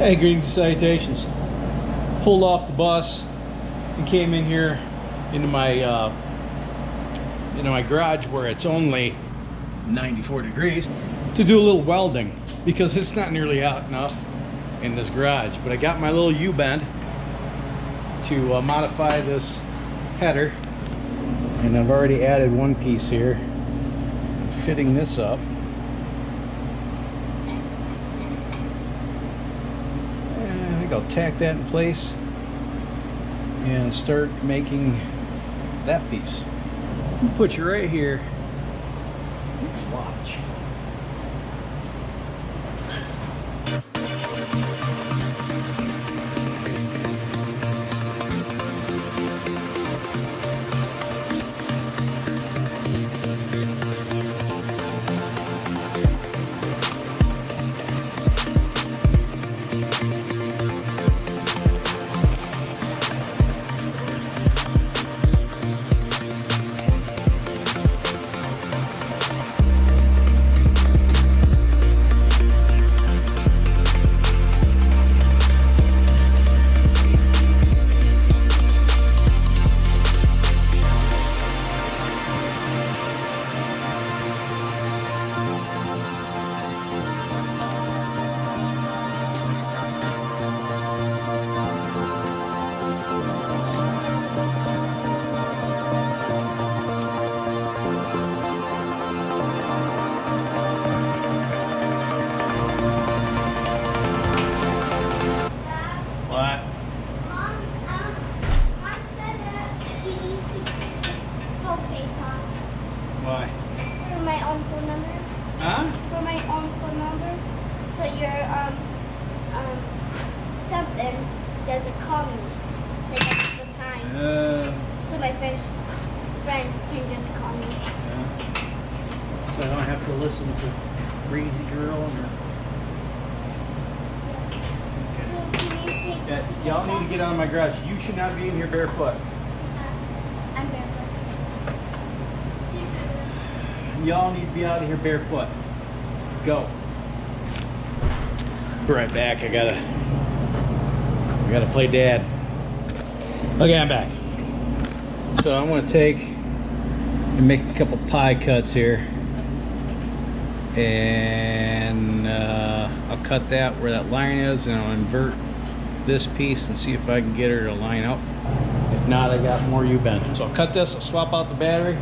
Hey, greetings and salutations. Pulled off the bus and came in here into my garage where it's only 94 degrees to do a little welding because it's not nearly hot enough in this garage. But I got my little U-bend to modify this header, and I've already added one piece here. I'm fitting this up. I'll tack that in place and start making that piece. I'll put you right here. Watch. Why? For my own phone number. Huh? For my own phone number. So your something doesn't call me like at the time. So my friends can just call me. Yeah. So I don't have to listen to Crazy Girl and her. Okay. So can you take Y'all need to get out of my garage. You should not be in here barefoot. I'm barefoot. Y'all need to be out of here barefoot. Go. Be right back. I gotta play dad. Okay, I'm back. So I'm gonna take and make a couple pie cuts here, and I'll cut that where that line is, and I'll invert this piece and see if I can get her to line up. If not, I got more U-bend. So I'll cut this. I'll swap out the battery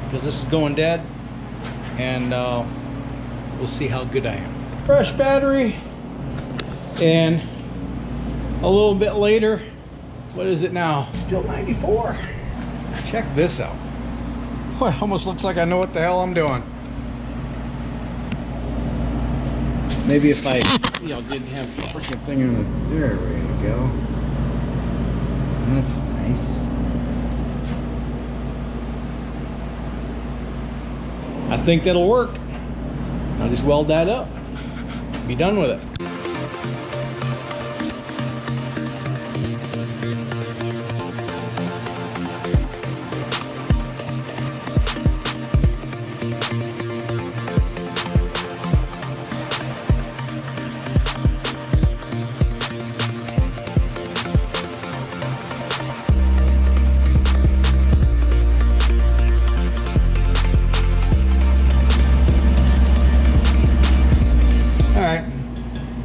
because this is going dead. And we'll see how good I am. Fresh battery, and a little bit later, what is it now? Still 94. Check this out. Boy, it almost looks like I know what the hell I'm doing. Maybe if I, didn't have the freaking thing on it. There, ready to go. That's nice. I think that'll work. I'll just weld that up. Be done with it.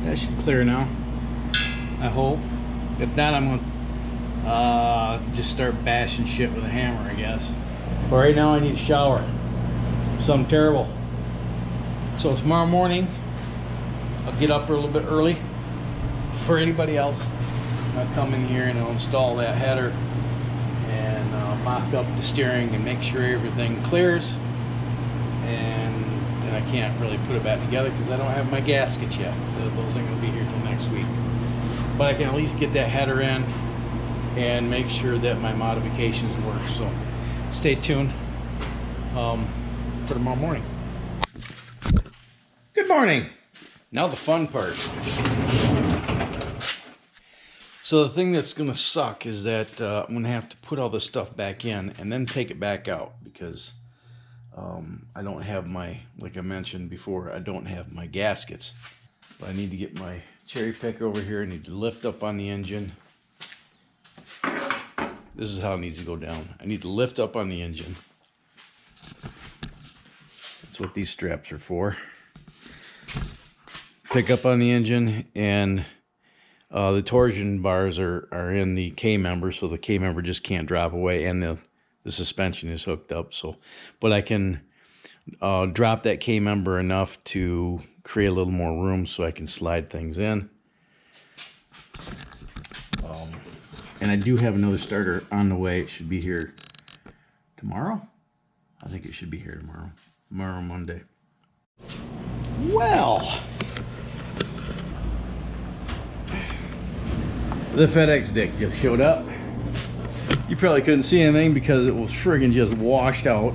That should clear now, I hope. If not, I'm gonna just start bashing shit with a hammer, I guess. But right now I need a shower. Something terrible. So tomorrow morning, I'll get up a little bit early for anybody else. I'll come in here and I'll install that header and mock up the steering and make sure everything clears. And I can't really put it back together because I don't have my gaskets yet. Those aren't going to be here till next week. But I can at least get that header in and make sure that my modifications work. So stay tuned for tomorrow morning. Good morning. Now the fun part. So the thing that's going to suck is that I'm going to have to put all this stuff back in and then take it back out because I don't have my, like I mentioned before, I don't have my gaskets. But I need to get my cherry picker over here. I need to lift up on the engine. This is how it needs to go down. I need to lift up on the engine. That's what these straps are for. Pick up on the engine, and the torsion bars are in the K-member, so the K-member just can't drop away, and the suspension is hooked up. So, but I can drop that K-member enough to create a little more room so I can slide things in. And I do have another starter on the way. It should be here tomorrow. I think it should be here tomorrow. Tomorrow, Monday. Well, the FedEx dick just showed up. You probably couldn't see anything because it was friggin' just washed out.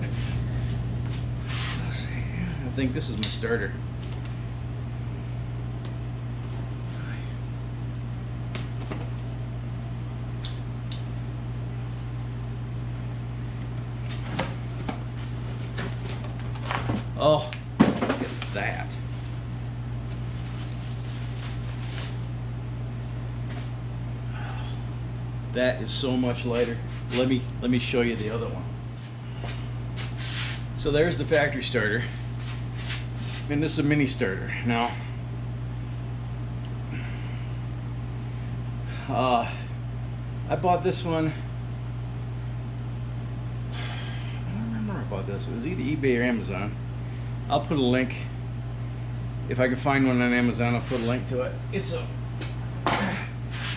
I think this is my starter. Oh, look at that. That is so much lighter. Let me show you the other one. So there's the factory starter. And this is a mini starter. Now, I bought this one. I don't remember where I bought this. It was either eBay or Amazon. I'll put a link. If I can find one on Amazon, I'll put a link to it. It's a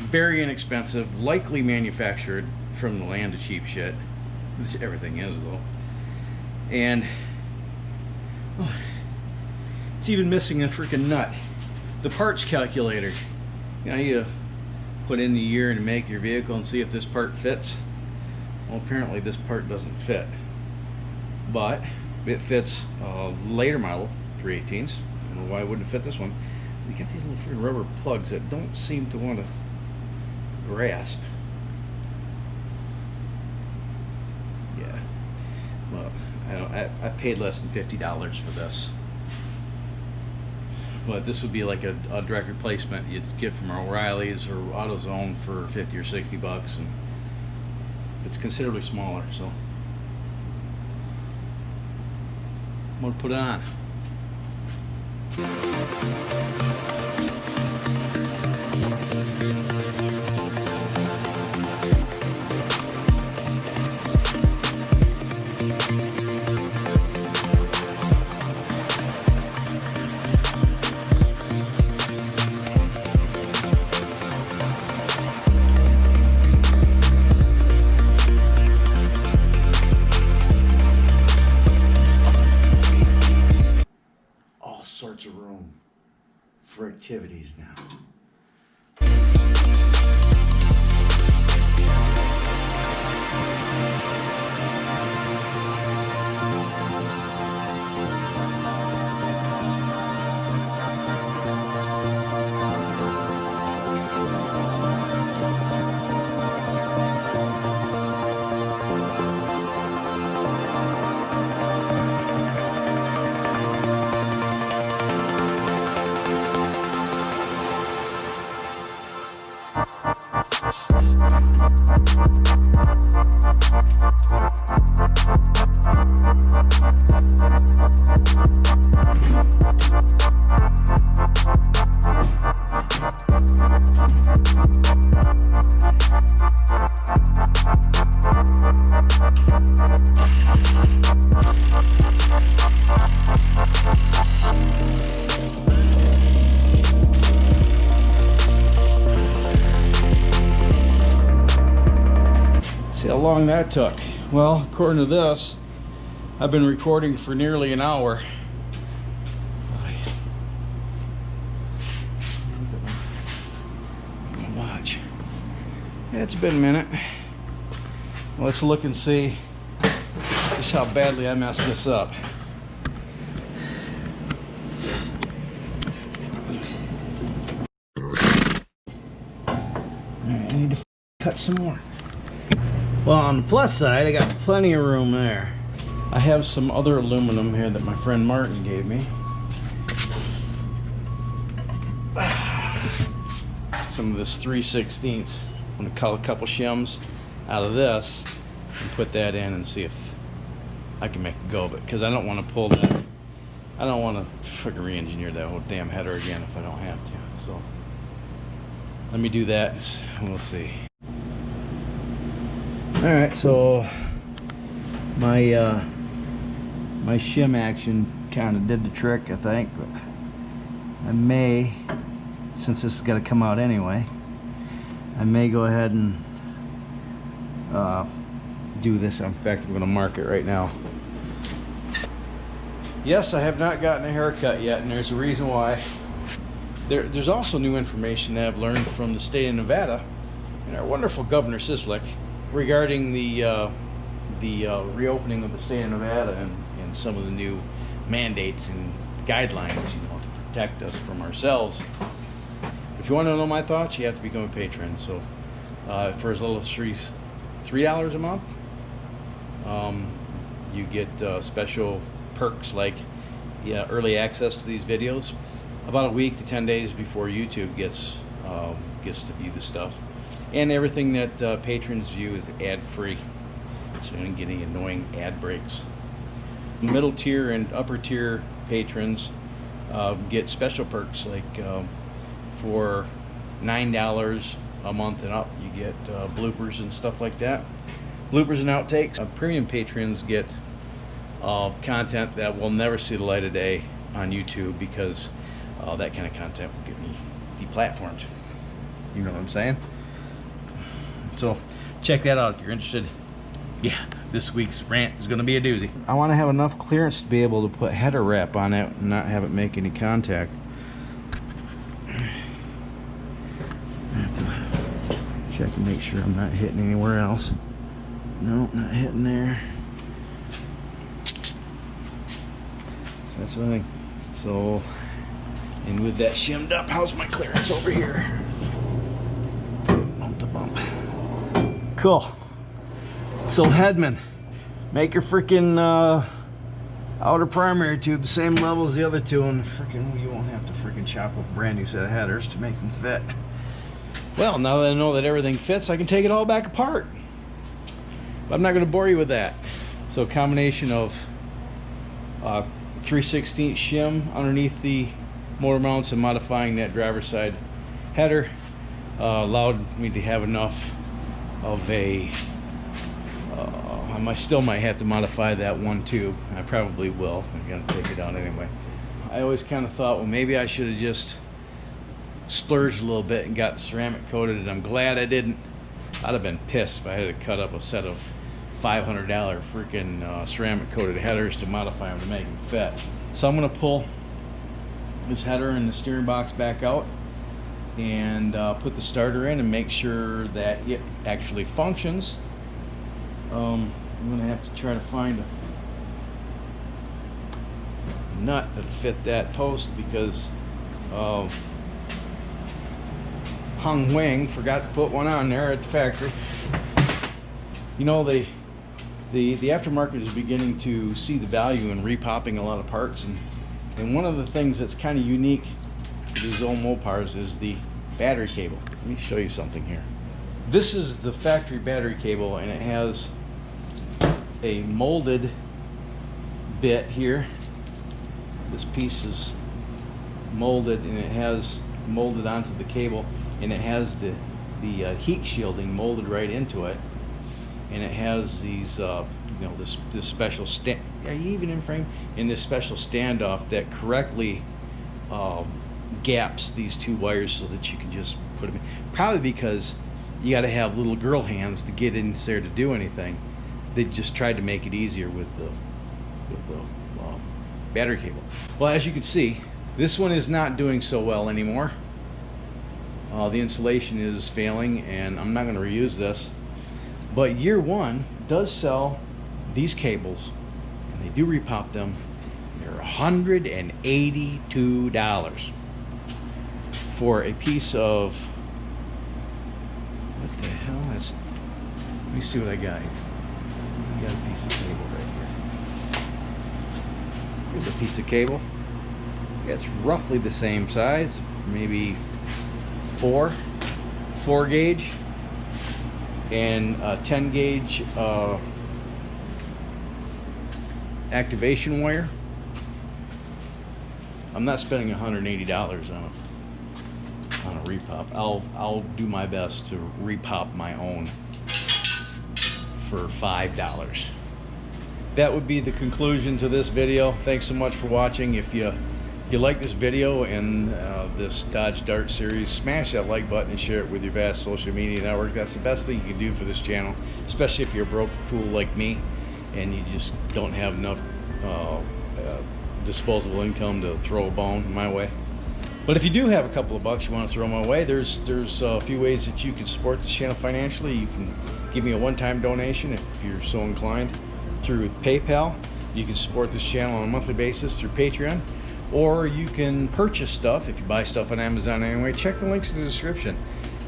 very inexpensive, likely manufactured from the land of cheap shit. Everything is, though. And oh, it's even missing a freaking nut. The parts calculator. You know, you put in the year and make your vehicle and see if this part fits. Well, apparently this part doesn't fit. But it fits later model 318s. I don't know why it wouldn't fit this one. You got these little freaking rubber plugs that don't seem to want to grasp. Yeah. Well, I paid less than $50 for this. But this would be like a direct replacement you'd get from O'Reilly's or AutoZone for 50 or 60 bucks, and it's considerably smaller, so I'm gonna put it on. Sorts of room for activities now. See how long that took. Well, according to this, I've been recording for nearly an hour. Watch. It's been a minute. Let's look and see just how badly I messed this up. Alright, I need to cut some more. Well, on the plus side, I got plenty of room there. I have some other aluminum here that my friend Martin gave me. some of this 3/16. I'm gonna cut a couple shims out of this and put that in and see if I can make a go of it, because I don't want to pull that. I don't want to freaking re-engineer that whole damn header again if I don't have to. So let me do that and we'll see. Alright, so my my shim action kind of did the trick, I think, but I may, since this has got to come out anyway, I may go ahead and do this. In fact, I'm going to mark it right now. Yes, I have not gotten a haircut yet, and there's a reason why. There's also new information that I've learned from the state of Nevada and our wonderful Governor Sislick regarding the reopening of the state of Nevada and some of the new mandates and guidelines, you know, to protect us from ourselves. If you want to know my thoughts, you have to become a patron. So for as little as $3 a month, you get special perks like early access to these videos about a week to 10 days before YouTube gets to view the stuff, and everything that patrons view is ad-free, so you don't get any annoying ad breaks. Middle tier and upper tier patrons get special perks, like for $9 a month and up, you get bloopers and stuff like that, bloopers and outtakes. Premium patrons get content that will never see the light of day on YouTube, because that kind of content will get me deplatformed. You know what I'm saying? So check that out if you're interested. Yeah, this week's rant is going to be a doozy. I want to have enough clearance to be able to put header wrap on it and not have it make any contact. I have to check and make sure I'm not hitting anywhere else. No, not hitting there. So that's what I think. So, and with that shimmed up, how's my clearance over here? Bump to bump. Cool. So Headman, make your freaking outer primary tube the same level as the other two, and freaking you won't have to freaking chop up a brand new set of headers to make them fit. Well, now that I know that everything fits, I can take it all back apart. But I'm not going to bore you with that. So a combination of 3/16 shim underneath the motor mounts and modifying that driver's side header allowed me to have enough of a I still might have to modify that one tube. I probably will. I'm gonna take it out anyway. I always kind of thought, well, maybe I should have just splurged a little bit and got ceramic coated, and I'm glad I didn't. I'd have been pissed if I had to cut up a set of $500 freaking ceramic coated headers to modify them to make them fit. So I'm going to pull this header and the steering box back out and put the starter in and make sure that it actually functions. I'm going to have to try to find a nut that'll fit that post, because Hung Wing forgot to put one on there at the factory. You know, the aftermarket is beginning to see the value in repopping a lot of parts, and one of the things that's kind of unique to these old Mopars is the battery cable. Let me show you something here. This is the factory battery cable, and it has a molded bit here. This piece is molded, and it has molded onto the cable, and it has the heat shielding molded right into it, and it has these you know, this special stand, are you even in frame, in this special standoff that correctly gaps these two wires so that you can just put them in. Probably because you got to have little girl hands to get in there to do anything. They just tried to make it easier with the battery cable. Well, as you can see, this one is not doing so well anymore. The insulation is failing, and I'm not going to reuse this. But Year One does sell these cables, and they do repop them. They're $182 for a piece of, what the hell? That's, let me see what I got here. I got a piece of cable right here. Here's a piece of cable. It's roughly the same size, maybe 4 4 gauge and a 10 gauge activation wire. I'm not spending $180 on a repop. I'll do my best to repop my own for $5. That would be the conclusion to this video. Thanks so much for watching. If you like this video and this Dodge Dart series, smash that like button and share it with your vast social media network. That's the best thing you can do for this channel, especially if you're a broke fool like me and you just don't have enough disposable income to throw a bone my way. But if you do have a couple of bucks you want to throw my way, there's a few ways that you can support this channel financially. You can give me a one-time donation if you're so inclined through PayPal. You can support this channel on a monthly basis through Patreon, or you can purchase stuff if you buy stuff on Amazon anyway. Check the links in the description,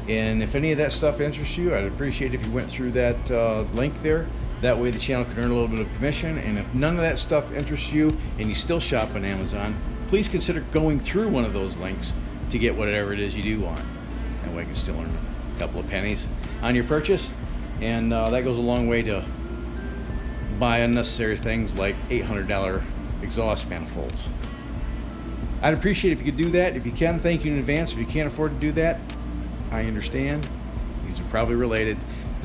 and if any of that stuff interests you, I'd appreciate if you went through that link there. That way the channel can earn a little bit of commission. And if none of that stuff interests you and you still shop on Amazon, please consider going through one of those links to get whatever it is you do want. That way you can still earn a couple of pennies on your purchase, and that goes a long way to buy unnecessary things like $800 exhaust manifolds. I'd appreciate if you could do that. If you can, thank you in advance. If you can't afford to do that, I understand. These are probably related.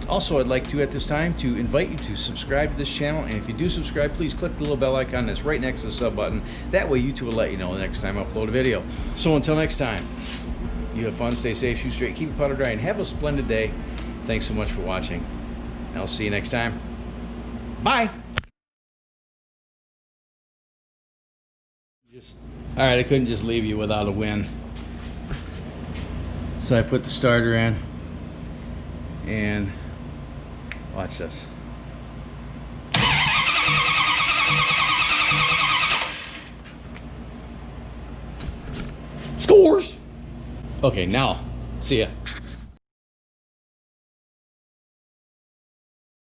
Also, I'd like to at this time to invite you to subscribe to this channel, and if you do subscribe, please click the little bell icon that's right next to the sub button. That way YouTube will let you know the next time I upload a video. So until next time, you have fun, stay safe, shoot straight, keep your powder dry, and have a splendid day. Thanks so much for watching, and I'll see you next time. Bye! Alright, I couldn't just leave you without a win. So I put the starter in, and watch this. Scores! Okay, now, see ya.